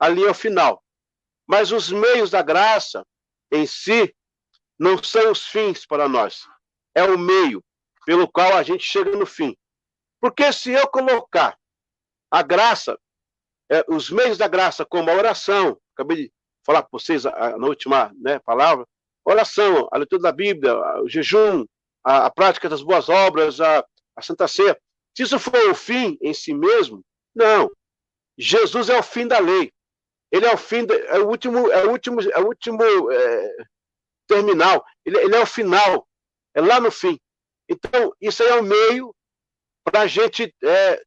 ali ao final. Mas os meios da graça em si não são os fins para nós. É o meio pelo qual a gente chega no fim. Porque se eu colocar a graça, os meios da graça, como a oração, acabei de falar para vocês na última palavra, oração, a leitura da Bíblia, o jejum, a prática das boas obras, a Santa Ceia, se isso for o fim em si mesmo, não. Jesus é o fim da lei. Ele é o fim, é o último terminal. Ele é o final, é lá no fim. Então, isso aí é o meio para a gente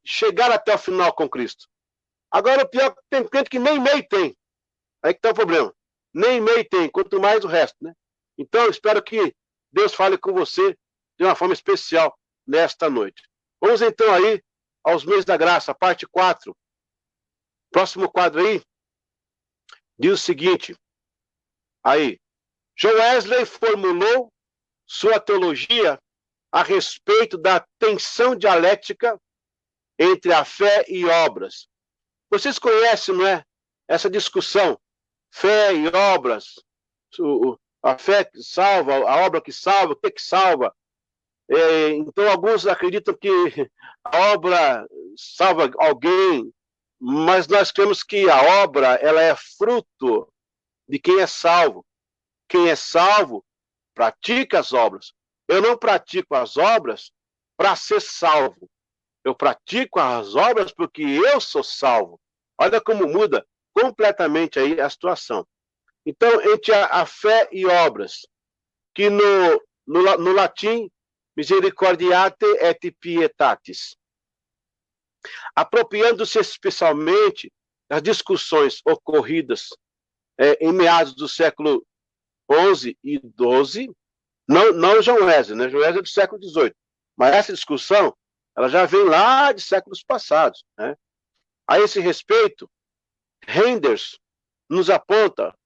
chegar até o final com Cristo. Agora, o pior é que tem crente que nem meio tem. Aí que está o problema. Nem meio tem, quanto mais o resto, né? Então, espero que Deus fale com você de uma forma especial nesta noite. Vamos então aí aos meios da graça, parte 4. Próximo quadro aí diz o seguinte. Aí, John Wesley formulou sua teologia a respeito da tensão dialética entre a fé e obras. Vocês conhecem, não é? Essa discussão, fé e obras, a fé que salva, a obra que salva, o que salva. Então, alguns acreditam que a obra salva alguém, mas nós cremos que a obra ela é fruto de quem é salvo. Quem é salvo pratica as obras. Eu não pratico as obras para ser salvo. Eu pratico as obras porque eu sou salvo. Olha como muda completamente aí a situação. Então, entre a fé e obras, que no latim, misericordiate et pietatis, apropriando-se especialmente das discussões ocorridas em meados do século XI e XII, não John Wesley, né? John Wesley é do século XVIII, mas essa discussão ela já vem lá de séculos passados, né? A esse respeito, Renders nos aponta,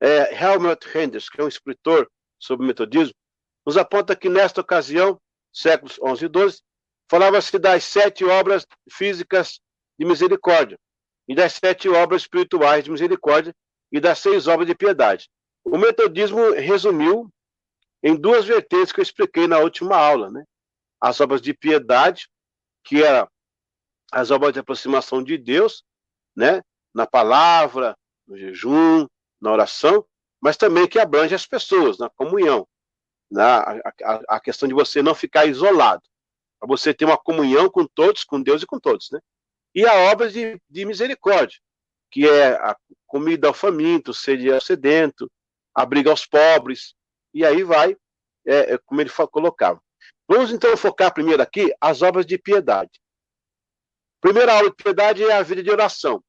Helmut Renders, que é um escritor sobre metodismo, nos aponta que nesta ocasião, séculos XI e XII, falava-se das 7 obras físicas de misericórdia, e das 7 obras espirituais de misericórdia, e das 6 obras de piedade. O metodismo resumiu em 2 vertentes que eu expliquei na última aula, né? As obras de piedade, que eram as obras de aproximação de Deus, né? Na palavra, no jejum, na oração, mas também que abrange as pessoas, na comunhão. A questão de você não ficar isolado, para você ter uma comunhão com todos, com Deus e com todos, né? E a obra de misericórdia, que é a comida ao faminto, sede ao sedento, abrigo aos pobres, e aí vai, como ele colocava. Vamos então focar primeiro aqui as obras de piedade. Primeira obra de piedade é a vida de oração.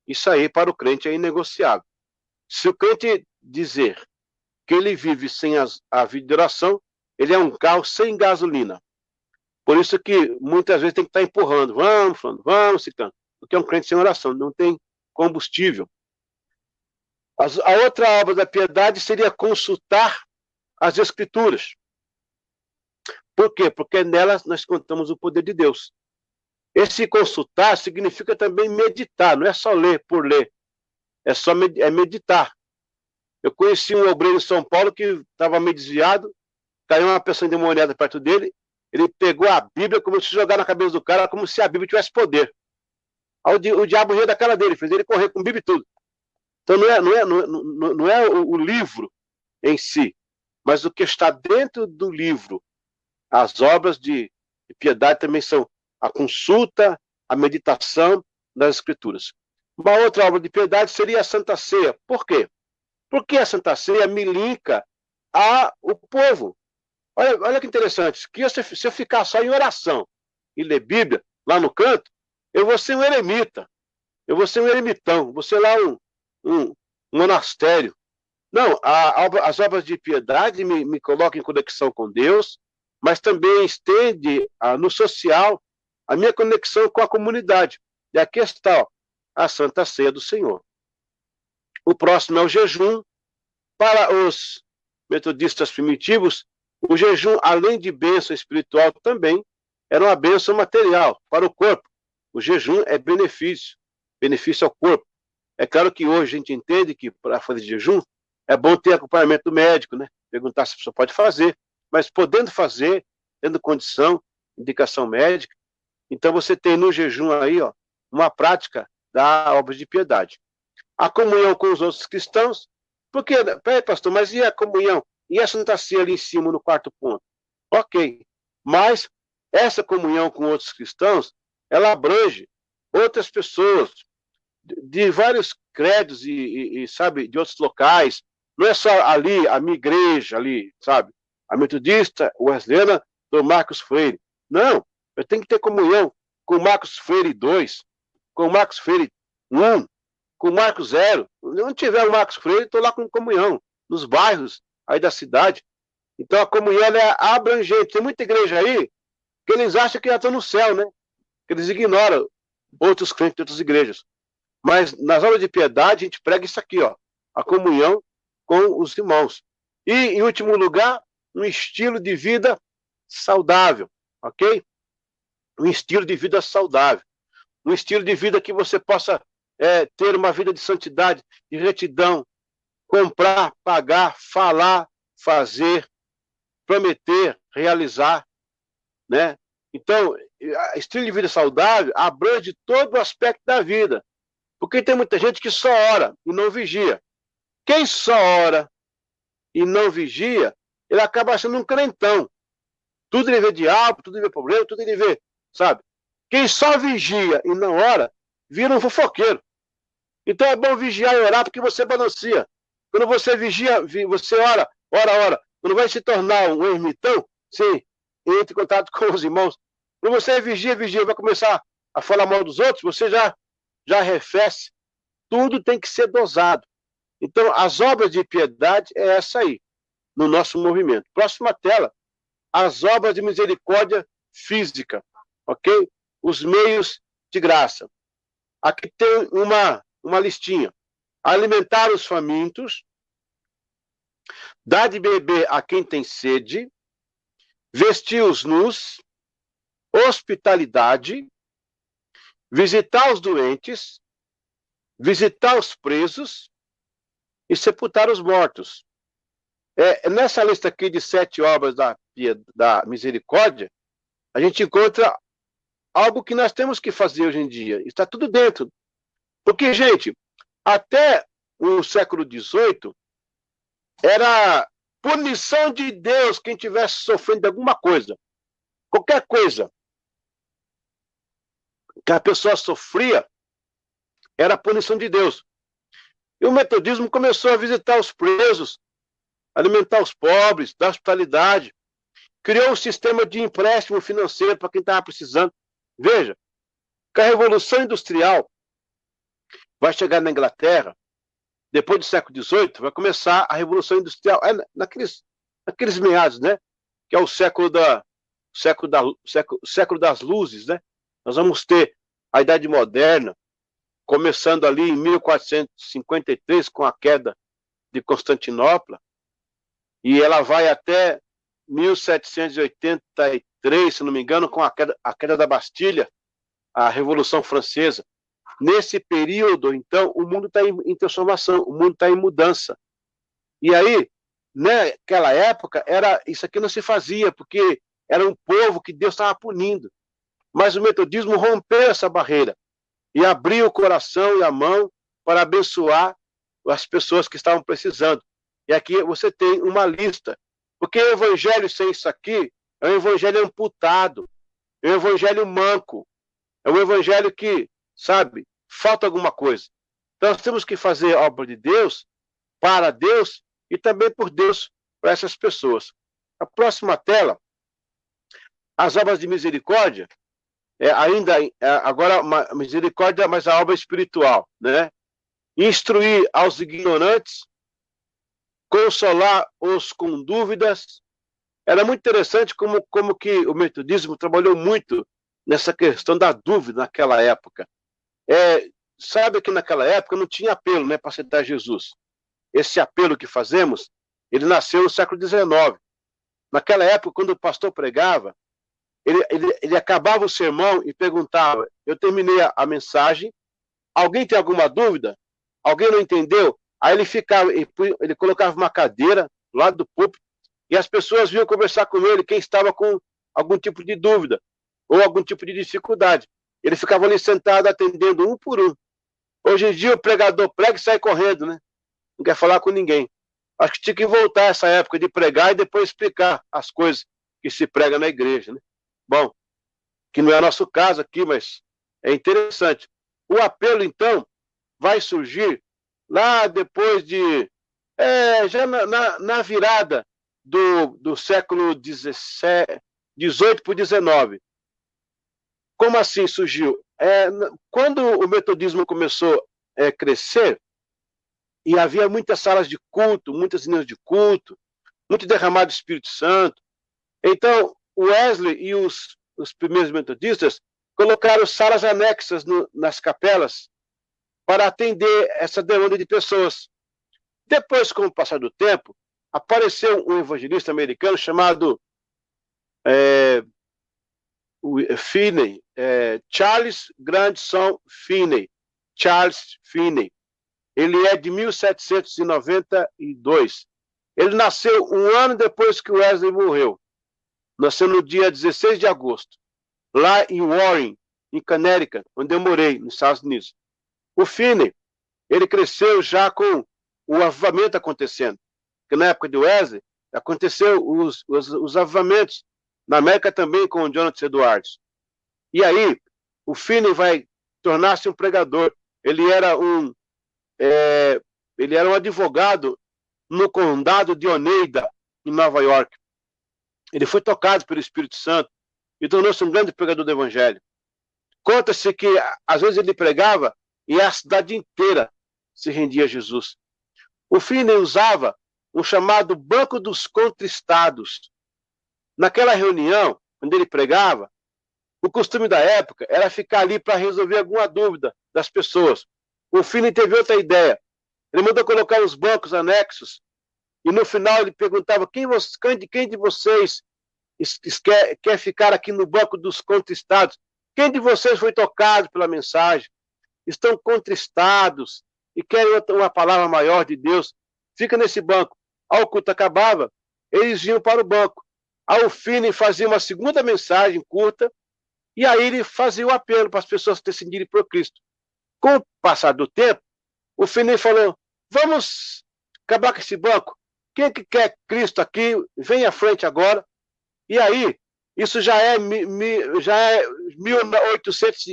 Isso aí para o crente é inegociável. Se o crente dizer que ele vive sem a vida de oração, ele é um carro sem gasolina. Por isso que muitas vezes tem que estar empurrando, vamos, citando, porque é um crente sem oração, não tem combustível. A outra obra da piedade seria consultar as Escrituras. Por quê? Porque nelas nós contamos o poder de Deus. Esse consultar significa também meditar, não é só ler por ler, é meditar. Eu conheci um obreiro em São Paulo que estava meio desviado, caiu uma pessoa endemoniada perto dele, ele pegou a Bíblia, começou a jogar na cabeça do cara como se a Bíblia tivesse poder. Aí o diabo riu da cara dele, fez ele correr com Bíblia e tudo. Então não é o livro em si, mas o que está dentro do livro. As obras de piedade também são a consulta, a meditação das Escrituras. Uma outra obra de piedade seria a Santa Ceia. Por quê? Porque a Santa Ceia me linka ao povo. Olha que interessante, que se eu ficar só em oração e ler Bíblia lá no canto, eu vou ser um eremita, eu vou ser um eremitão, vou ser lá um monastério. Não, as obras de piedade me colocam em conexão com Deus, mas também estende no social a minha conexão com a comunidade. E aqui está a Santa Ceia do Senhor. O próximo é o jejum. Para os metodistas primitivos, o jejum, além de bênção espiritual, também era uma bênção material para o corpo. O jejum é benefício ao corpo. É claro que hoje a gente entende que para fazer jejum é bom ter acompanhamento médico, né? Perguntar se a pessoa pode fazer, mas podendo fazer, tendo condição, indicação médica, então você tem no jejum aí, ó, uma prática da obra de piedade. A comunhão com os outros cristãos, porque, peraí, pastor, mas e a comunhão? E essa não está assim ali em cima, no quarto ponto? Ok, mas essa comunhão com outros cristãos, ela abrange outras pessoas de vários credos sabe, de outros locais. Não é só ali, a minha igreja ali, sabe? A metodista, wesleyana, do Marcos Freire. Não, eu tenho que ter comunhão com o Marcos Freire 2, com o Marcos Freire 1, com o Marcos 0. Onde tiver o Marcos Freire, estou lá com comunhão, nos bairros aí da cidade. Então a comunhão é abrangente. Tem muita igreja aí que eles acham que já estão no céu, né? Que eles ignoram outros crentes de outras igrejas. Mas nas aulas de piedade a gente prega isso aqui, ó, a comunhão com os irmãos. E, em último lugar, um estilo de vida saudável, ok? Um estilo de vida saudável. Um estilo de vida que você possa ter uma vida de santidade, de retidão, comprar, pagar, falar, fazer, prometer, realizar, né? Então, estilo de vida saudável abrange todo o aspecto da vida. Porque tem muita gente que só ora e não vigia. Quem só ora e não vigia, ele acaba sendo um crentão. Tudo ele vê diabo, tudo ele vê problema, tudo ele vê, sabe? Quem só vigia e não ora, vira um fofoqueiro. Então é bom vigiar e orar porque você balanceia. Quando você vigia, você ora. Quando vai se tornar um ermitão, você entra em contato com os irmãos. Quando você vigia, vai começar a falar mal dos outros, você já arrefece. Tudo tem que ser dosado. Então, as obras de piedade é essa aí, no nosso movimento. Próxima tela, as obras de misericórdia física, ok? Os meios de graça. Aqui tem uma listinha. Alimentar os famintos, dar de beber a quem tem sede, vestir os nus, hospitalidade, visitar os doentes, visitar os presos e sepultar os mortos. Nessa lista aqui de 7 obras da misericórdia, a gente encontra algo que nós temos que fazer hoje em dia. Está tudo dentro. Porque, gente, até o século XVIII, era punição de Deus quem estivesse sofrendo alguma coisa. Qualquer coisa que a pessoa sofria, era punição de Deus. E o metodismo começou a visitar os presos, alimentar os pobres, dar hospitalidade. Criou um sistema de empréstimo financeiro para quem estava precisando. Veja, que a Revolução Industrial vai chegar na Inglaterra, depois do século XVIII, vai começar a Revolução Industrial, naqueles meados, né? Que é o século das luzes, né? Nós vamos ter a Idade Moderna, começando ali em 1453, com a queda de Constantinopla, e ela vai até 1783, se não me engano, com a queda da Bastilha, a Revolução Francesa. Nesse período, então, o mundo está em transformação, o mundo está em mudança. E aí, naquela época, isso aqui não se fazia, porque era um povo que Deus estava punindo. Mas o metodismo rompeu essa barreira e abriu o coração e a mão para abençoar as pessoas que estavam precisando. E aqui você tem uma lista. Porque o evangelho sem isso aqui é um evangelho amputado, é um evangelho manco, é um evangelho que, sabe, falta alguma coisa. Então nós temos que fazer a obra de Deus, para Deus e também por Deus para essas pessoas. A próxima tela, as obras de misericórdia, agora uma misericórdia, mas a obra espiritual, né? Instruir aos ignorantes, consolar os com dúvidas. Era muito interessante como que o metodismo trabalhou muito nessa questão da dúvida naquela época. Sabe que naquela época não tinha apelo, né, para aceitar Jesus. Esse apelo que fazemos, ele nasceu no século XIX. Naquela época, quando o pastor pregava, ele acabava o sermão e perguntava: eu terminei a mensagem, alguém tem alguma dúvida? alguém não entendeu, aí ele colocava uma cadeira do lado do púlpito e as pessoas vinham conversar com ele, quem estava com algum tipo de dúvida ou algum tipo de dificuldade. Ele ficava ali sentado atendendo um por um. Hoje em dia o pregador prega e sai correndo, né? Não quer falar com ninguém. Acho que tinha que voltar essa época de pregar e depois explicar as coisas que se prega na igreja, né? Bom, que não é nosso caso aqui, mas é interessante. O apelo, então, vai surgir lá depois de... já na virada do século XVIII para o XIX. Como assim surgiu? Quando o metodismo começou a crescer, e havia muitas salas de culto, muitas reuniões de culto, muito derramado do Espírito Santo. Então, Wesley e os primeiros metodistas colocaram salas anexas nas capelas para atender essa demanda de pessoas. Depois, com o passar do tempo, apareceu um evangelista americano chamado Finney, Charles Grandson Finney. Charles Finney. Ele é de 1792. Ele nasceu um ano depois que Wesley morreu. Nasceu no dia 16 de agosto, lá em Warren, em Connecticut, onde eu morei, nos Estados Unidos. O Finney, ele cresceu já com o avivamento acontecendo. Porque na época de Wesley, aconteceu os avivamentos. Na América também com o Jonathan Edwards. E aí, o Finney vai tornar-se um pregador. Ele era um advogado no condado de Oneida, em Nova York. Ele foi tocado pelo Espírito Santo e tornou-se um grande pregador do Evangelho. Conta-se que, às vezes, ele pregava e a cidade inteira se rendia a Jesus. O Finney usava um chamado Banco dos Contristados. Naquela reunião, onde ele pregava, o costume da época era ficar ali para resolver alguma dúvida das pessoas. O Finney teve outra ideia. Ele mandou colocar os bancos anexos e no final ele perguntava quem de vocês quer ficar aqui no banco dos contristados? Quem de vocês foi tocado pela mensagem? Estão contristados e querem uma palavra maior de Deus? Fica nesse banco. Ao culto acabava, eles iam para o banco. Aí o Finney fazia uma segunda mensagem curta e aí ele fazia o apelo para as pessoas se decidirem por Cristo. Com o passar do tempo, o Finney falou, vamos acabar com esse banco. Quem que quer Cristo aqui, vem à frente agora. E aí, isso já é 1800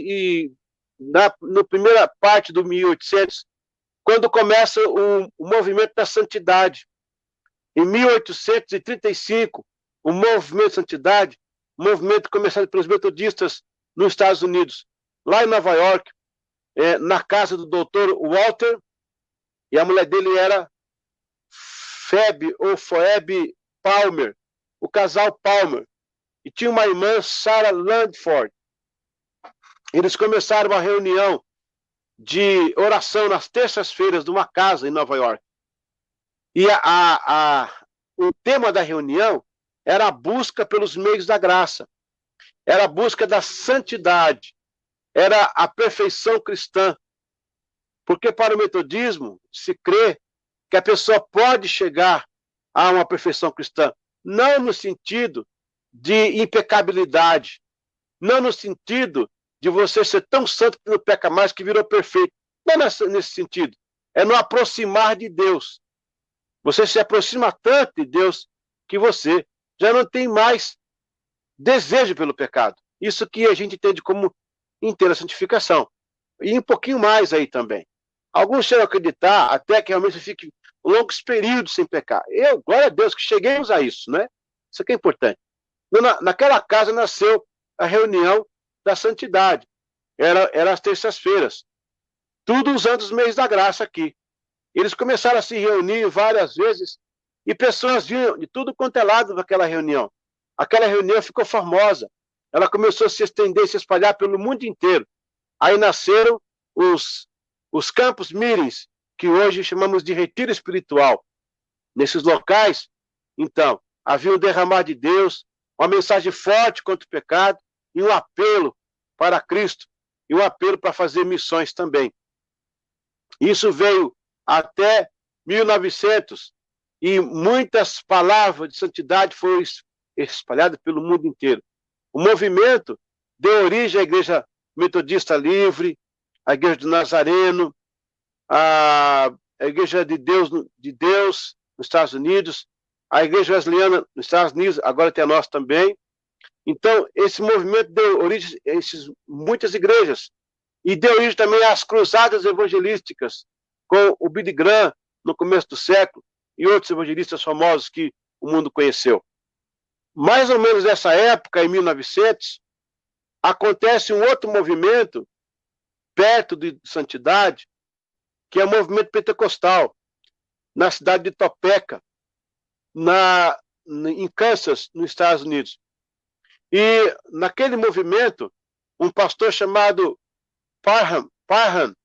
na primeira parte do 1800, quando começa o movimento da santidade. Em 1835, o movimento de santidade, movimento começado pelos metodistas nos Estados Unidos, lá em Nova York, na casa do doutor Walter, e a mulher dele era Phoebe Palmer, o casal Palmer, e tinha uma irmã, Sarah Landford. Eles começaram uma reunião de oração nas terças-feiras de uma casa em Nova York. E o tema da reunião era a busca pelos meios da graça, era a busca da santidade, era a perfeição cristã. Porque para o metodismo se crê que a pessoa pode chegar a uma perfeição cristã, não no sentido de impecabilidade, não no sentido de você ser tão santo que não peca mais, que virou perfeito. Não é nesse sentido. É no aproximar de Deus. Você se aproxima tanto de Deus que você já não tem mais desejo pelo pecado. Isso que a gente entende como inteira santificação. E um pouquinho mais aí também. Alguns chegam a acreditar até que realmente fique longos períodos sem pecar. Glória a Deus, que cheguemos a isso, né? Isso aqui é importante. Naquela casa nasceu a reunião da santidade. Era às terças-feiras. Tudo usando os meios da graça aqui. Eles começaram a se reunir várias vezes e pessoas vinham de tudo quanto é lado daquela reunião. Aquela reunião ficou famosa. Ela começou a se estender e se espalhar pelo mundo inteiro. Aí nasceram os campos meetings, que hoje chamamos de retiro espiritual. Nesses locais, então, havia um derramar de Deus, uma mensagem forte contra o pecado e um apelo para Cristo e um apelo para fazer missões também. Isso veio até 1900 e muitas palavras de santidade foram espalhadas pelo mundo inteiro. O movimento deu origem à Igreja Metodista Livre, à Igreja do Nazareno, à Igreja de Deus nos Estados Unidos, a Igreja Wesleyana nos Estados Unidos, agora tem a nossa também. Então, esse movimento deu origem a muitas igrejas e deu origem também às cruzadas evangelísticas, com o Billy Graham no começo do século e outros evangelistas famosos que o mundo conheceu. Mais ou menos nessa época, em 1900, acontece um outro movimento perto de santidade, que é o movimento pentecostal, na cidade de Topeka, em Kansas, nos Estados Unidos. E naquele movimento, um pastor chamado Parham,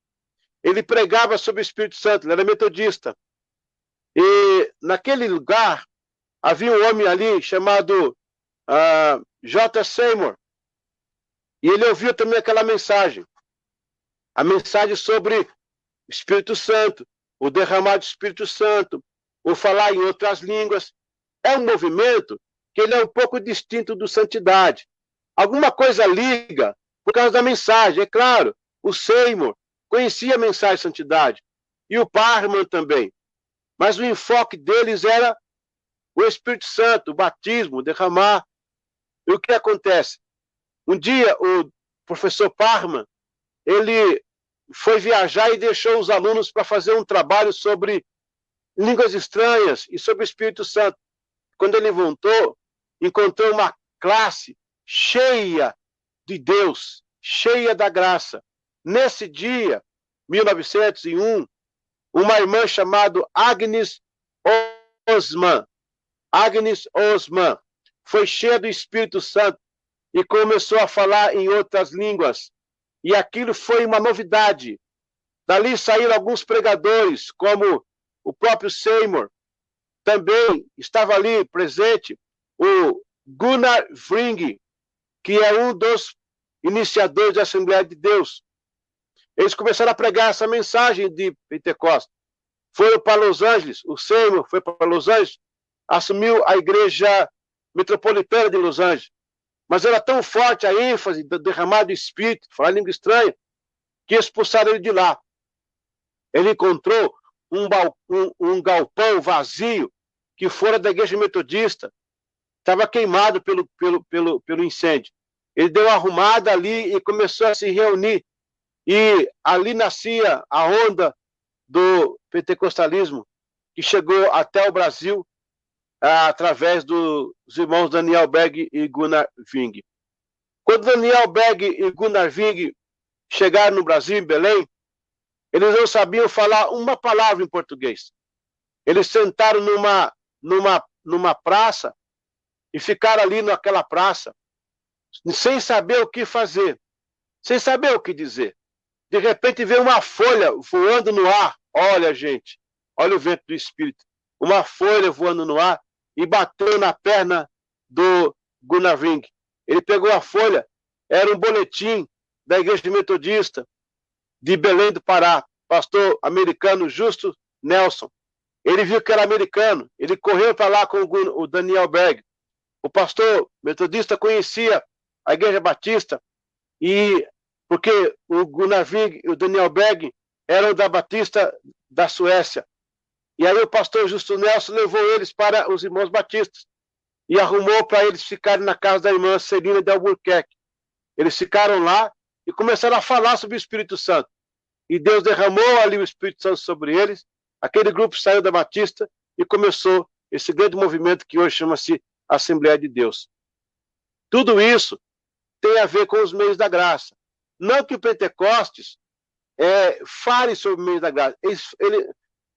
ele pregava sobre o Espírito Santo, ele era metodista. E naquele lugar, havia um homem ali chamado J. Seymour, e ele ouviu também aquela mensagem, a mensagem sobre o Espírito Santo, o derramar do Espírito Santo, o falar em outras línguas. É um movimento que ele é um pouco distinto do santidade. Alguma coisa liga por causa da mensagem, é claro. O Seymour conhecia a mensagem de santidade, e o Parham também. Mas o enfoque deles era o Espírito Santo, o batismo, o derramar. E o que acontece? Um dia, o professor Parham, ele foi viajar e deixou os alunos para fazer um trabalho sobre línguas estranhas e sobre o Espírito Santo. Quando ele voltou, encontrou uma classe cheia de Deus, cheia da graça. Nesse dia, 1901, uma irmã chamada Agnes Osman foi cheia do Espírito Santo e começou a falar em outras línguas. E aquilo foi uma novidade. Dali saíram alguns pregadores, como o próprio Seymour. Também estava ali presente o Gunnar Vring, que é um dos iniciadores da Assembleia de Deus. Eles começaram a pregar essa mensagem de Pentecostes. Foram para Los Angeles, o Seymour foi para Los Angeles, assumiu a Igreja Metropolitana de Los Angeles. Mas era tão forte a ênfase do derramado do Espírito, falar língua estranha, que expulsaram ele de lá. Ele encontrou um galpão vazio que fora da Igreja Metodista, estava queimado pelo incêndio. Ele deu uma arrumada ali e começou a se reunir. E ali nascia a onda do pentecostalismo, que chegou até o Brasil através dos irmãos Daniel Berg e Gunnar Ving. Quando Daniel Berg e Gunnar Ving chegaram no Brasil, em Belém, eles não sabiam falar uma palavra em português. Eles sentaram numa praça e ficaram ali naquela praça, sem saber o que fazer, sem saber o que dizer. De repente veio uma folha voando no ar. Olha, gente, olha o vento do Espírito. Uma folha voando no ar e bateu na perna do Gunnar Ving. Ele pegou a folha, era um boletim da Igreja Metodista de Belém do Pará, pastor americano Justo Nelson. Ele viu que era americano, ele correu para lá com o Daniel Berg. O pastor metodista conhecia a Igreja Batista, e porque o Gunnar Ving e o Daniel Berg eram da Batista da Suécia. E aí o pastor Justo Nelson levou eles para os irmãos batistas e arrumou para eles ficarem na casa da irmã Celina de Albuquerque. Eles ficaram lá e começaram a falar sobre o Espírito Santo. E Deus derramou ali o Espírito Santo sobre eles. Aquele grupo saiu da Batista e começou esse grande movimento que hoje chama-se Assembleia de Deus. Tudo isso tem a ver com os meios da graça. Não que o Pentecostes fale sobre meios da graça.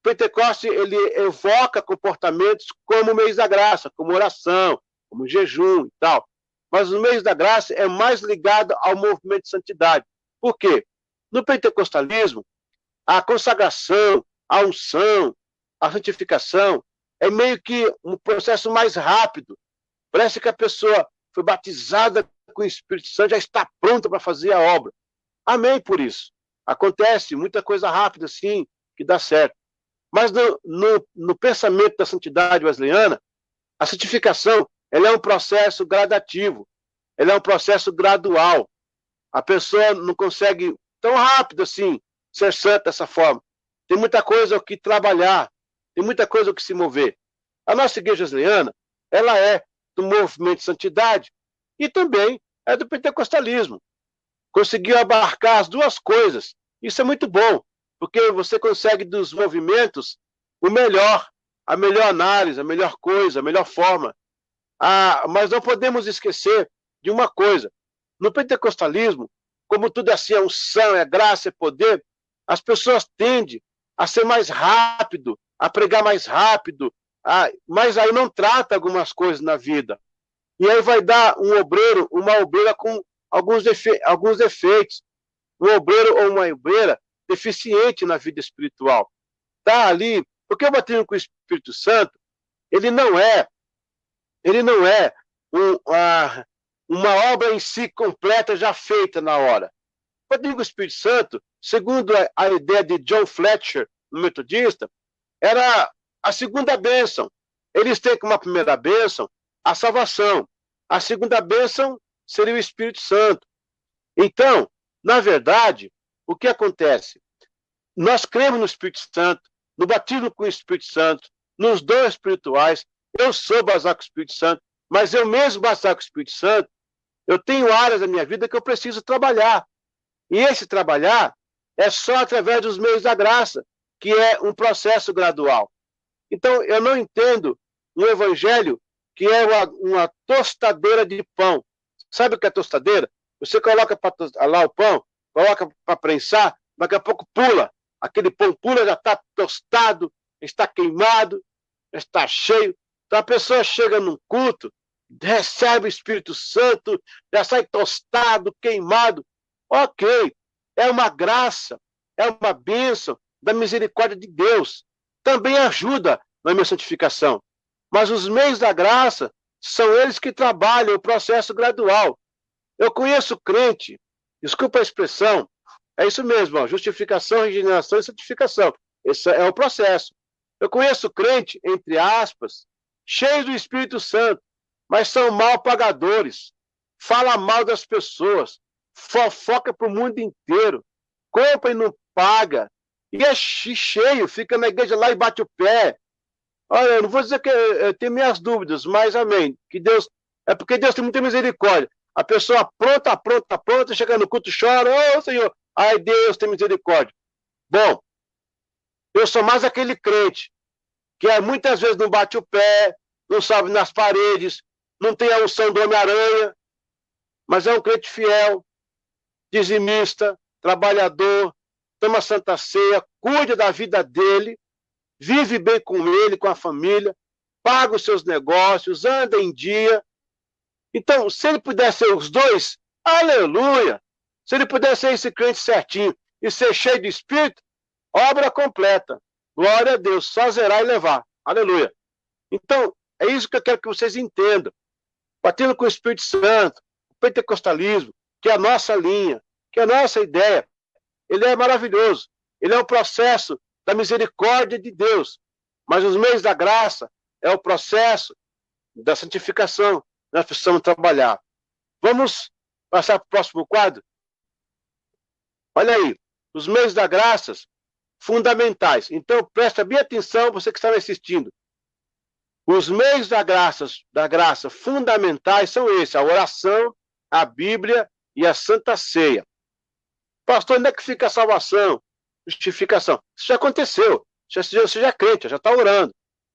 Pentecostes ele evoca comportamentos como meios da graça, como oração, como jejum e tal. Mas os meios da graça é mais ligado ao movimento de santidade. Por quê? No pentecostalismo, a consagração, a unção, a santificação é meio que um processo mais rápido. Parece que a pessoa foi batizada com o Espírito Santo, já está pronta para fazer a obra. Amém por isso. Acontece muita coisa rápida, sim, que dá certo. Mas no pensamento da santidade wesleyana, a santificação ela é um processo gradativo, ela é um processo gradual. A pessoa não consegue tão rápido assim ser santa dessa forma. Tem muita coisa o que trabalhar, tem muita coisa o que se mover. A nossa igreja wesleyana, ela é do movimento de santidade e também é do pentecostalismo. Conseguiu abarcar as duas coisas. Isso é muito bom, porque você consegue dos movimentos o melhor, a melhor análise, a melhor coisa, a melhor forma. Mas não podemos esquecer de uma coisa. No pentecostalismo, como tudo é assim, é unção, é graça, é poder, as pessoas tendem a ser mais rápido, a pregar mais rápido, mas aí não trata algumas coisas na vida. E aí vai dar um obreiro, uma obreira com alguns defeitos. Um obreiro ou uma obreira deficiente na vida espiritual. Está ali, porque o batismo com o Espírito Santo, ele não é uma obra em si completa já feita na hora. O batismo com o Espírito Santo, segundo a ideia de John Fletcher, no metodista, era a segunda bênção. Eles têm como a primeira bênção a salvação. A segunda bênção seria o Espírito Santo. Então, na verdade, o que acontece? Nós cremos no Espírito Santo, no batismo com o Espírito Santo, nos dons espirituais. Eu sou batizado com o Espírito Santo, mas eu mesmo batizado com o Espírito Santo, eu tenho áreas da minha vida que eu preciso trabalhar. E esse trabalhar é só através dos meios da graça, que é um processo gradual. Então, eu não entendo um evangelho que é uma tostadeira de pão. Sabe o que é tostadeira? Você coloca lá o pão, coloca para prensar, daqui a pouco pula. Aquele pão pula, já está tostado, está queimado, está cheio. Então a pessoa chega num culto, recebe o Espírito Santo, já sai tostado, queimado. Ok, é uma graça, é uma bênção da misericórdia de Deus. Também ajuda na minha santificação. Mas os meios da graça são eles que trabalham o processo gradual. Eu conheço crente, desculpa a expressão, é isso mesmo, ó, justificação, regeneração e santificação. Esse é o processo. Eu conheço crente, entre aspas, cheios do Espírito Santo, mas são mal pagadores, fala mal das pessoas, fofoca para o mundo inteiro, compra e não paga, e é cheio, fica na igreja lá e bate o pé. Olha, eu não vou dizer que eu tenho minhas dúvidas, mas amém. Que Deus, é porque Deus tem muita misericórdia. A pessoa pronta, chega no culto, chora, ô Senhor, ai Deus tem misericórdia. Bom, eu sou mais aquele crente que muitas vezes não bate o pé, não sobe nas paredes, não tem a unção do Homem-Aranha, mas é um crente fiel, dizimista, trabalhador, toma Santa Ceia, cuida da vida dele, vive bem com ele, com a família, paga os seus negócios, anda em dia. Então, se ele pudesse ser os dois, aleluia! Se ele pudesse ser esse crente certinho e ser cheio de Espírito, obra completa. Glória a Deus, só zerar e levar. Aleluia! Então, é isso que eu quero que vocês entendam. Batendo com o Espírito Santo, o pentecostalismo, que é a nossa linha, que é a nossa ideia, ele é maravilhoso. Ele é um processo da misericórdia de Deus. Mas os meios da graça é o processo da santificação. Nós precisamos trabalhar. Vamos passar para o próximo quadro? Olha aí, os meios da graça fundamentais. Então, presta bem atenção, você que está me assistindo. Os meios da graça fundamentais são esses: a oração, a Bíblia e a Santa Ceia. Pastor, onde é que fica a salvação? Justificação. Isso já aconteceu. Você já é crente, já está orando,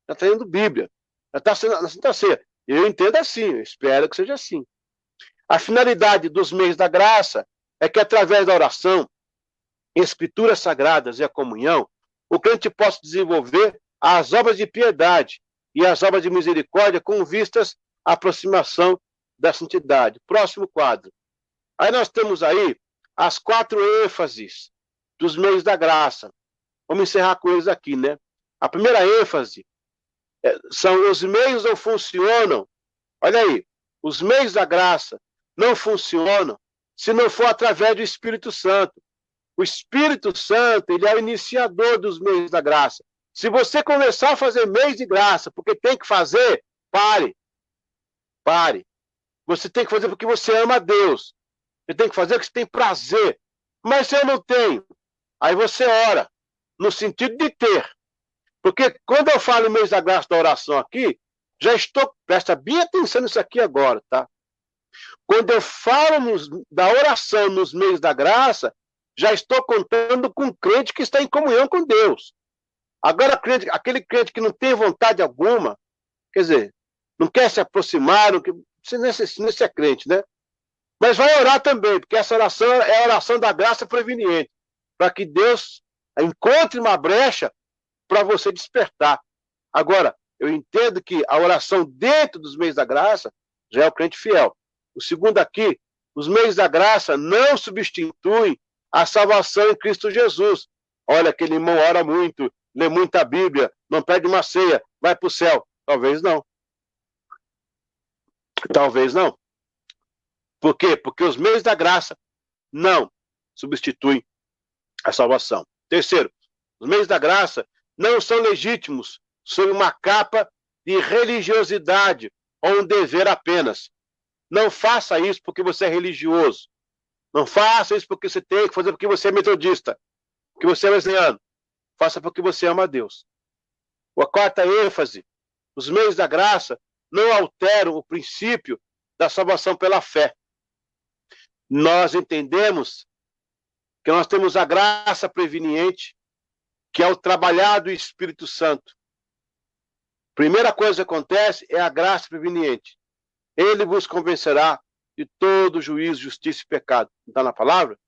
já está lendo Bíblia, já está na Santa Ceia. Eu entendo assim, eu espero que seja assim. A finalidade dos meios da graça é que, através da oração, escrituras sagradas e a comunhão, o crente possa desenvolver as obras de piedade e as obras de misericórdia com vistas à aproximação da santidade. Próximo quadro. Aí nós temos aí as 4 ênfases dos meios da graça. Vamos encerrar com eles aqui, né? A primeira ênfase são os meios não funcionam. Olha aí, os meios da graça não funcionam se não for através do Espírito Santo. O Espírito Santo, ele é o iniciador dos meios da graça. Se você começar a fazer meios de graça porque tem que fazer, pare. Pare. Você tem que fazer porque você ama a Deus. Você tem que fazer porque você tem prazer. Mas se eu não tenho, aí você ora, no sentido de ter. Porque quando eu falo em meios da graça da oração aqui, já estou, presta bem atenção nisso aqui agora, tá? Quando eu falo da oração nos meios da graça, já estou contando com um crente que está em comunhão com Deus. Agora, aquele crente que não tem vontade alguma, quer dizer, não quer se aproximar, não quer, você é crente, né? Mas vai orar também, porque essa oração é a oração da graça preveniente, para que Deus encontre uma brecha para você despertar. Agora, eu entendo que a oração dentro dos meios da graça já é o crente fiel. O segundo aqui, os meios da graça não substituem a salvação em Cristo Jesus. Olha, aquele irmão ora muito, lê muita Bíblia, não pede uma ceia, vai para o céu. Talvez não. Talvez não. Por quê? Porque os meios da graça não substituem a salvação. Terceiro, os meios da graça não são legítimos sob uma capa de religiosidade ou um dever apenas. Não faça isso porque você é religioso. Não faça isso porque você tem que fazer porque você é metodista, porque você é wesleyano. Faça porque você ama a Deus. A quarta ênfase, os meios da graça não alteram o princípio da salvação pela fé. Nós entendemos que nós temos a graça preveniente, que é o trabalhar do Espírito Santo. Primeira coisa que acontece é a graça preveniente. Ele vos convencerá de todo juízo, justiça e pecado. Não está na palavra?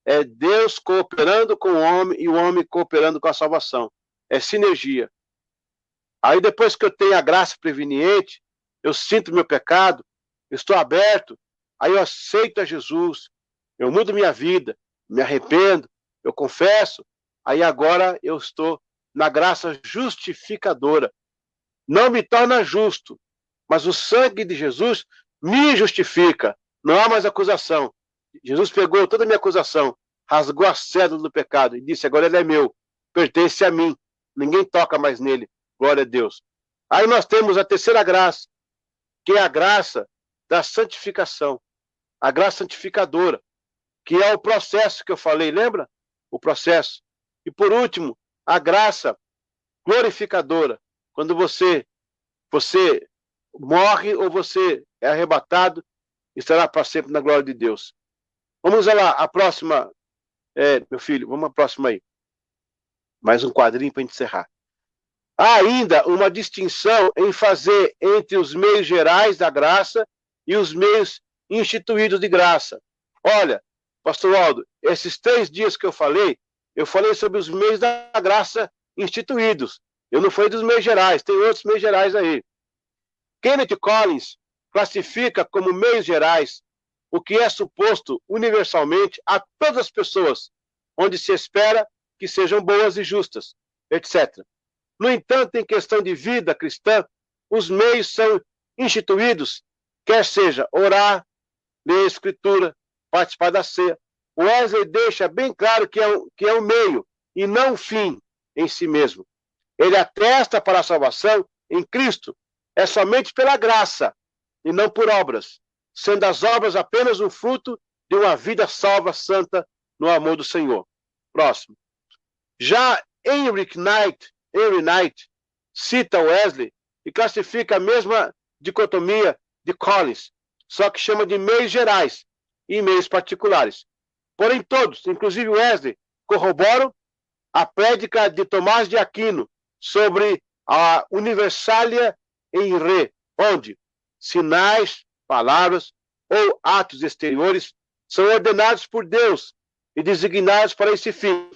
É Deus cooperando com o homem e o homem cooperando com a salvação. É sinergia. Aí depois que eu tenho a graça preveniente, eu sinto meu pecado, eu estou aberto, aí eu aceito a Jesus, eu mudo minha vida, me arrependo, eu confesso, aí agora eu estou na graça justificadora. Não me torna justo, mas o sangue de Jesus me justifica. Não há mais acusação. Jesus pegou toda a minha acusação, rasgou a cédula do pecado e disse, agora ele é meu, pertence a mim, ninguém toca mais nele, glória a Deus. Aí nós temos a terceira graça, que é a graça da santificação, a graça santificadora, que é o processo que eu falei, lembra? O processo. E por último, a graça glorificadora, quando você morre ou você é arrebatado, estará para sempre na glória de Deus. Vamos lá, a próxima, meu filho, vamos à próxima aí. Mais um quadrinho para encerrar. Há ainda uma distinção em fazer entre os meios gerais da graça e os meios instituídos de graça. Olha, pastor Aldo, esses 3 dias que eu falei sobre os meios da graça instituídos. Eu não falei dos meios gerais, tem outros meios gerais aí. Kenneth Collins classifica como meios gerais o que é suposto universalmente a todas as pessoas, onde se espera que sejam boas e justas, etc. No entanto, em questão de vida cristã, os meios são instituídos, quer seja orar, ler a Escritura, participar da ceia. O Wesley deixa bem claro que é um meio e não um fim em si mesmo. Ele atesta para a salvação em Cristo. É somente pela graça e não por obras, sendo as obras apenas um fruto de uma vida salva, santa, no amor do Senhor. Próximo. Já Henry Knight cita Wesley e classifica a mesma dicotomia de Collins, só que chama de meios gerais e meios particulares. Porém, todos, inclusive Wesley, corroboram a prédica de Tomás de Aquino sobre a universalia em re, onde sinais, palavras ou atos exteriores são ordenados por Deus e designados para esse fim,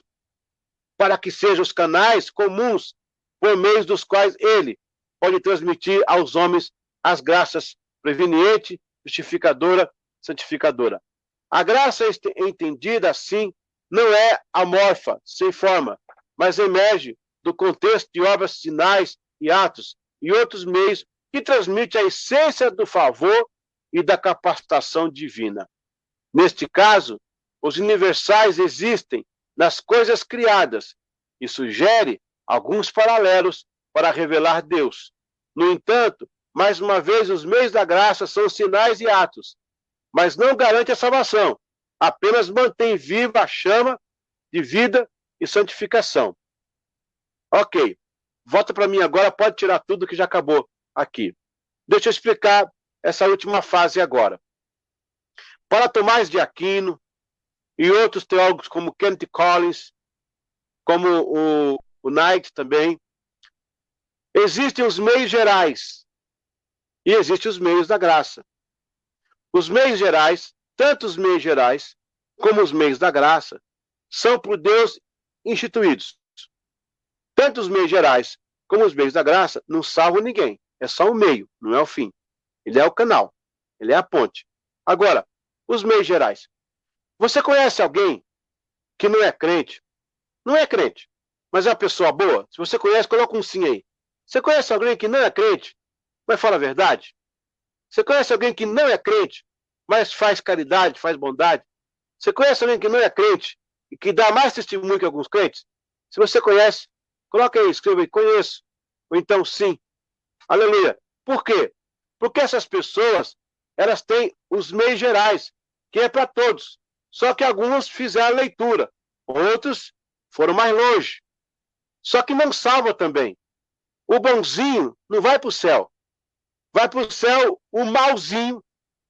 para que sejam os canais comuns por meio dos quais ele pode transmitir aos homens as graças preveniente, justificadora, santificadora. A graça entendida assim não é amorfa, sem forma, mas emerge do contexto de obras, sinais e atos e outros meios que transmite a essência do favor e da capacitação divina. Neste caso, os universais existem nas coisas criadas e sugere alguns paralelos para revelar Deus. No entanto, mais uma vez, os meios da graça são sinais e atos, mas não garante a salvação, apenas mantém viva a chama de vida e santificação. Ok, volta para mim agora, pode tirar tudo que já acabou aqui. Deixa eu explicar essa última fase agora. Para Tomás de Aquino e outros teólogos como Kenneth Collins, como o Knight também, existem os meios gerais e existem os meios da graça. Os meios gerais, tanto os meios gerais como os meios da graça, são por Deus instituídos. Tanto os meios gerais como os meios da graça não salvam ninguém. É só o meio, não é o fim. Ele é o canal, ele é a ponte. Agora, os meios gerais. Você conhece alguém que não é crente? Não é crente, mas é uma pessoa boa? Se você conhece, coloca um sim aí. Você conhece alguém que não é crente, mas fala a verdade? Você conhece alguém que não é crente, mas faz caridade, faz bondade? Você conhece alguém que não é crente e que dá mais testemunho que alguns crentes? Se você conhece, coloca aí, escreva aí, conheço. Ou então sim. Aleluia. Por quê? Porque essas pessoas, elas têm os meios gerais, que é para todos. Só que alguns fizeram a leitura, outros foram mais longe. Só que não salva também. O bonzinho não vai para o céu. Vai para o céu o malzinho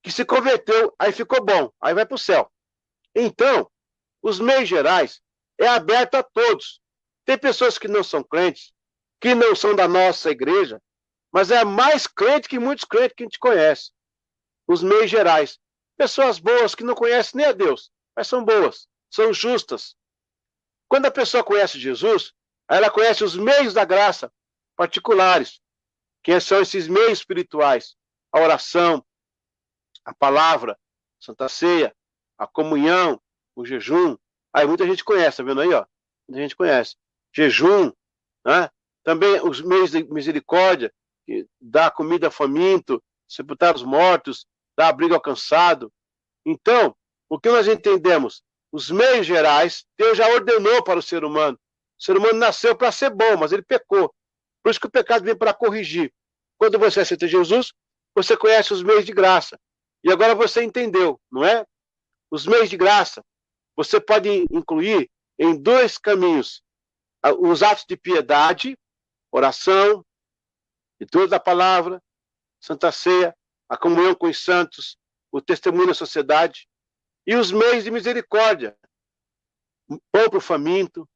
que se converteu, aí ficou bom, aí vai para o céu. Então, os meios gerais é aberto a todos. Tem pessoas que não são crentes, que não são da nossa igreja, mas é mais crente que muitos crentes que a gente conhece. Os meios gerais. Pessoas boas que não conhecem nem a Deus, mas são boas, são justas. Quando a pessoa conhece Jesus, ela conhece os meios da graça particulares, que são esses meios espirituais. A oração, a palavra, a Santa Ceia, a comunhão, o jejum. Aí muita gente conhece, tá vendo aí, ó? Muita gente conhece. Jejum, né? Também os meios de misericórdia, que dá comida ao faminto, sepultar os mortos, dá abrigo ao cansado. Então, o que nós entendemos? Os meios gerais, Deus já ordenou para o ser humano. O ser humano nasceu para ser bom, mas ele pecou. Por isso que o pecado vem para corrigir. Quando você aceita Jesus, você conhece os meios de graça. E agora você entendeu, não é? Os meios de graça, você pode incluir em dois caminhos. Os atos de piedade, oração, leitura da palavra, Santa Ceia, a comunhão com os santos, o testemunho da sociedade, e os meios de misericórdia, pão para o faminto,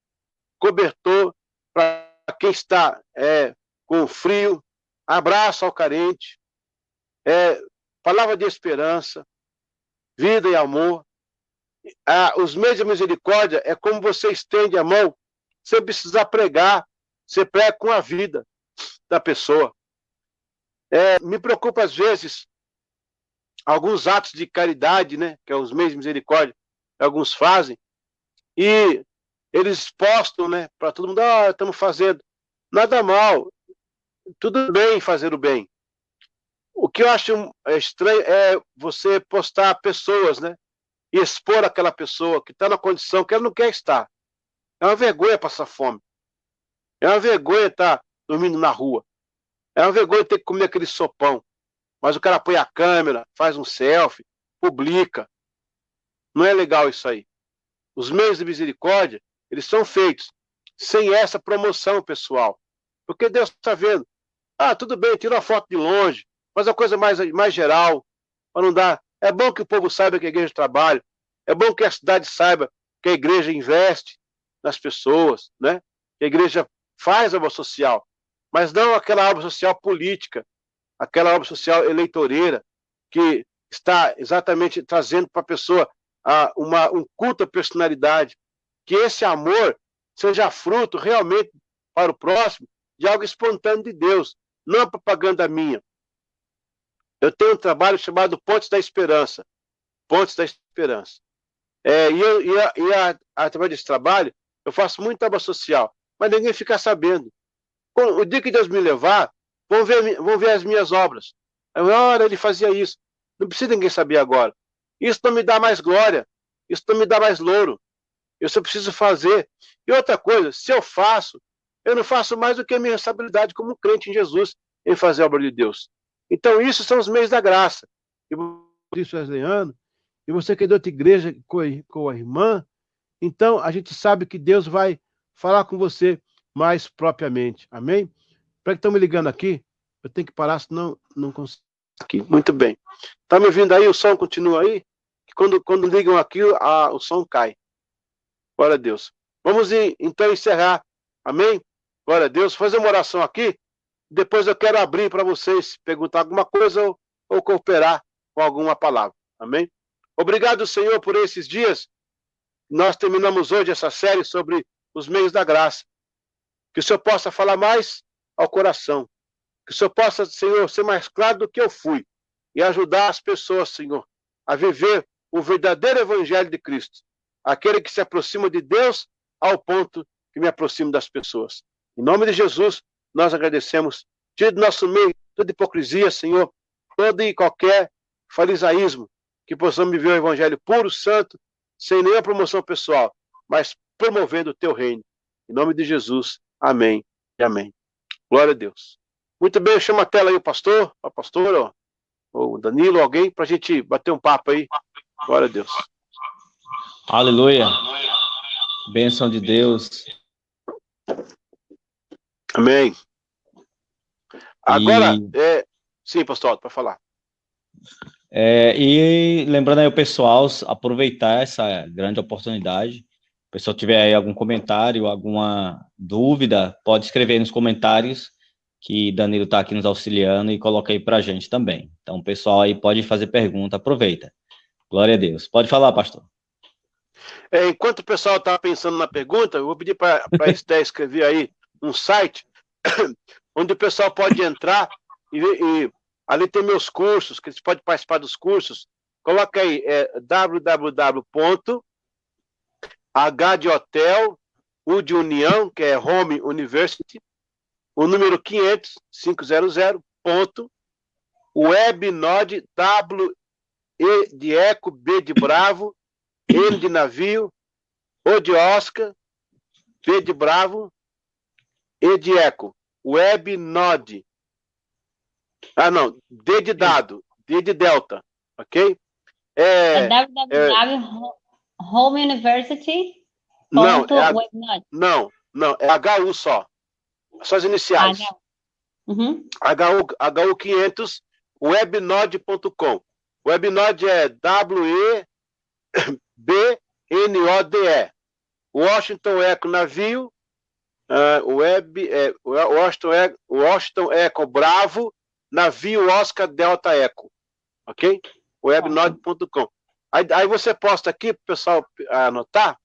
cobertor para quem está com frio, abraço ao carente, palavra de esperança, vida e amor. Os meios de misericórdia é como você estende a mão sem precisar pregar, você prega com a vida da pessoa. Me preocupa às vezes alguns atos de caridade, né, que é os meios de misericórdia, que alguns fazem, e eles postam, né, para todo mundo, estamos fazendo. Nada mal, tudo bem fazer o bem. O que eu acho estranho é você postar pessoas, né, e expor aquela pessoa que está na condição que ela não quer estar. É uma vergonha passar fome. É uma vergonha estar dormindo na rua. É uma vergonha ter que comer aquele sopão. Mas o cara põe a câmera, faz um selfie, publica. Não é legal isso aí. Os meios de misericórdia, eles são feitos sem essa promoção pessoal. Porque Deus está vendo. Tudo bem, tira uma foto de longe, faz a coisa mais geral, para não dar. É bom que o povo saiba que a igreja trabalha. É bom que a cidade saiba que a igreja investe nas pessoas, né? Que a igreja faz obra social, mas não aquela obra social política, aquela obra social eleitoreira, que está exatamente trazendo para a pessoa um culto à personalidade. Que esse amor seja fruto realmente para o próximo de algo espontâneo de Deus, não a propaganda minha. Eu tenho um trabalho chamado Pontes da Esperança. Pontes da Esperança. Através desse trabalho, eu faço muita obra social, mas ninguém fica sabendo. O dia que Deus me levar, vão ver as minhas obras. Olha, ele fazia isso. Não precisa ninguém saber agora. Isso não me dá mais glória. Isso não me dá mais louro. Eu só preciso fazer. E outra coisa, se eu faço, eu não faço mais do que a minha responsabilidade como crente em Jesus em fazer a obra de Deus. Então, isso são os meios da graça. E isso é wesleyano, e você que é de outra igreja com a irmã, então a gente sabe que Deus vai falar com você mais propriamente. Amém? Para que estão me ligando aqui, eu tenho que parar, senão não consigo. Aqui. Muito bem. Tá me ouvindo aí? O som continua aí? Quando ligam aqui, o som cai. Glória a Deus. Vamos então encerrar. Amém? Glória a Deus. Fazer uma oração aqui. Depois eu quero abrir para vocês perguntar alguma coisa ou cooperar com alguma palavra. Amém? Obrigado, Senhor, por esses dias. Nós terminamos hoje essa série sobre os meios da graça. Que o Senhor possa falar mais ao coração. Que o Senhor possa, Senhor, ser mais claro do que eu fui. E ajudar as pessoas, Senhor, a viver o verdadeiro evangelho de Cristo. Aquele que se aproxima de Deus ao ponto que me aproximo das pessoas. Em nome de Jesus, nós agradecemos. Tire do nosso meio toda hipocrisia, Senhor, todo e qualquer farisaísmo, que possamos viver o evangelho puro, santo, sem nenhuma promoção pessoal, mas promovendo o teu reino. Em nome de Jesus, amém e amém. Glória a Deus. Muito bem, eu chamo a tela aí o pastor, a pastora, ou o Danilo, alguém, para a gente bater um papo aí. Glória a Deus. Aleluia. Bênção de Deus. Amém. Agora, sim, pastor, para falar. E lembrando aí o pessoal, aproveitar essa grande oportunidade. Se o pessoal tiver aí algum comentário, alguma dúvida, pode escrever aí nos comentários, que Danilo está aqui nos auxiliando, e coloca aí para a gente também. Então, o pessoal aí pode fazer pergunta, aproveita. Glória a Deus. Pode falar, pastor. Enquanto o pessoal está pensando na pergunta, eu vou pedir para a Esté escrever aí um site onde o pessoal pode entrar e ali tem meus cursos, que eles podem participar dos cursos. Coloca aí, www.h de hotel, U de união, que é Home University, o número 500, webnode, W, E de eco, B de bravo, N de navio, O de Oscar, B de bravo, E de eco, webnode. D de dado, D de delta, ok? www.homeuniversity.webnode. Não, é HU só as iniciais. Uhum. HU 500, webnode.com. Webnode é WEBNODE. Washington Eco navio, Washington Eco Bravo, navio Oscar Delta Eco, ok? Webnode.com. Aí você posta aqui para o pessoal anotar.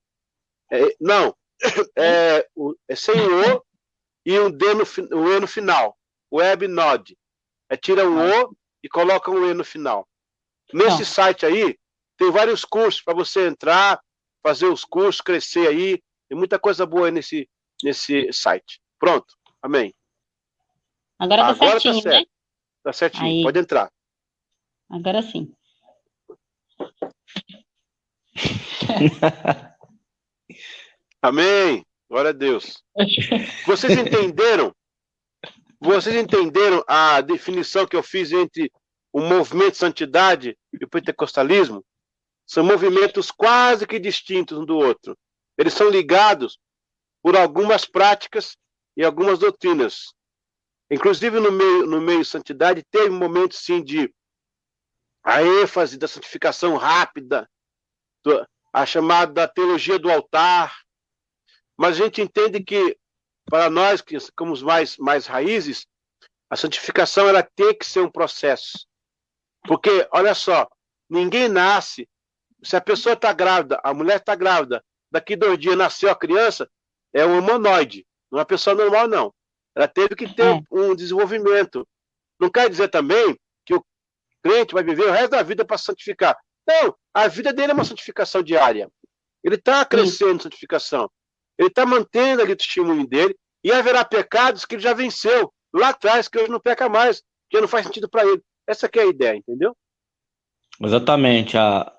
Sem o O e um D o E no final. Webnode. Tira o O e coloca um E no final. Nesse site aí, tem vários cursos para você entrar, fazer os cursos, crescer aí. Tem muita coisa boa aí nesse site. Pronto. Amém. Agora tá certinho, tá certo, né? Tá certinho. Aí. Pode entrar. Agora sim. Amém. Glória a Deus. Vocês entenderam? Vocês entenderam a definição que eu fiz entre o movimento de santidade e o pentecostalismo? São movimentos quase que distintos um do outro. Eles são ligados por algumas práticas e algumas doutrinas. Inclusive, no meio de santidade, teve momentos, sim, de a ênfase da santificação rápida, a chamada teologia do altar. Mas a gente entende que, para nós que somos mais raízes, a santificação ela tem que ser um processo. Porque, olha só, ninguém nasce. Se a pessoa está grávida, a mulher está grávida, daqui 2 dias nasceu a criança, é um humanoide, não é uma pessoa normal, não. Ela teve que ter um desenvolvimento. Não quer dizer também que o crente vai viver o resto da vida para santificar. Não, a vida dele é uma santificação diária. Ele está crescendo em santificação. Ele está mantendo ali o testemunho dele, e haverá pecados que ele já venceu lá atrás, que hoje não peca mais, que não faz sentido para ele. Essa que é a ideia, entendeu? Exatamente. A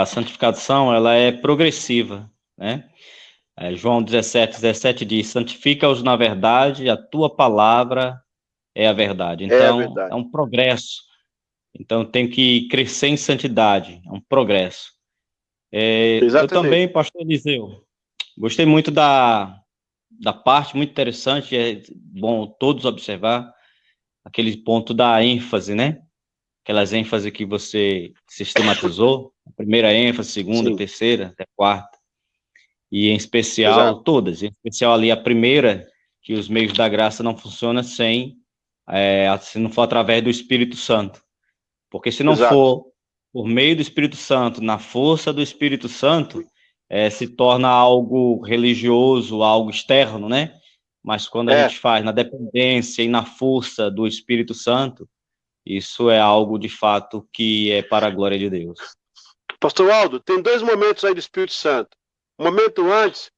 santificação, ela é progressiva. né? João 17 diz, santifica-os na verdade, a tua palavra é a verdade. É a Então, verdade. é um progresso. Então, tem que crescer em santidade, é um progresso. Eu Exatamente. também, pastor Eliseu, gostei muito da parte, muito interessante, é bom todos observar, aquele ponto da ênfase, né? Aquelas ênfases que você sistematizou, a primeira ênfase, segunda, Sim, terceira, até quarta, e em especial, exato. todas, em especial ali a primeira, que os meios da graça não funcionam se não for através do Espírito Santo. Porque se não Exato. for por meio do Espírito Santo, na força do Espírito Santo, se torna algo religioso, algo externo, né? Mas quando a gente faz na dependência e na força do Espírito Santo, isso é algo de fato que é para a glória de Deus. Pastor Aldo, tem 2 momentos aí do Espírito Santo. Um momento antes,